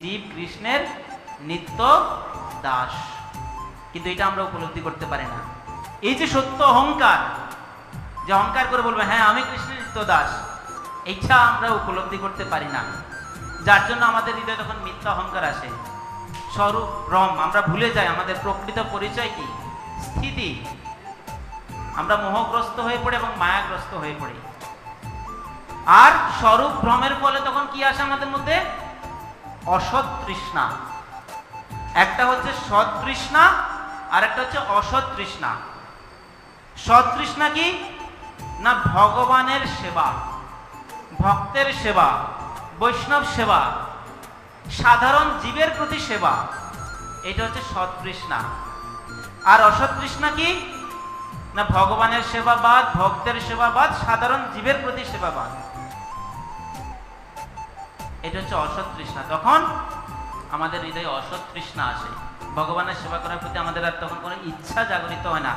জীব কৃষ্ণের নিত্য দাস, কিন্তু এটা আমরা উপলব্ধি করতে পারি না। এই যে সত্য অহংকার, যে অহংকার করে বলবো হ্যাঁ আমি কৃষ্ণের নিত্য দাস, এইটা আমরা উপলব্ধি করতে পারি না, যার জন্য আমাদের হৃদয়ে তখন মিথ্যা অহংকার আসে, স্বরূপ ভ্রম, আমরা ভুলে যাই আমাদের প্রকৃত পরিচয় কি, স্থিতি। আমরা মোহগ্রস্ত হয়ে পড়ি এবং মায়াগ্রস্ত হয়ে পড়ি। আর স্বরূপ ভ্রমের ফলে তখন কি আসে আমাদের মধ্যে, অসৎ তৃষ্ণা। একটা হচ্ছে সৎ তৃষ্ণা আর একটা হচ্ছে অসৎ তৃষ্ণা। সৎ তৃষ্ণা কি না, ভগবানের সেবা, ভক্তের সেবা, বৈষ্ণব সেবা, সাধারণ জীবের প্রতি সেবা, এটা হচ্ছে সৎ তৃষ্ণা। আর অসৎ তৃষ্ণা কি না, ভগবানের সেবাবাদ, ভক্তের সেবাবাদ, সাধারণ জীবের প্রতি সেবাবাদ, এটা হচ্ছে অসৎ তৃষ্ণা। তখন আমাদের হৃদয়ে অসৎ তৃষ্ণা আসে, ভগবানের সেবা করার প্রতি আমাদের আর তখন কোনো ইচ্ছা জাগরিত হয় না।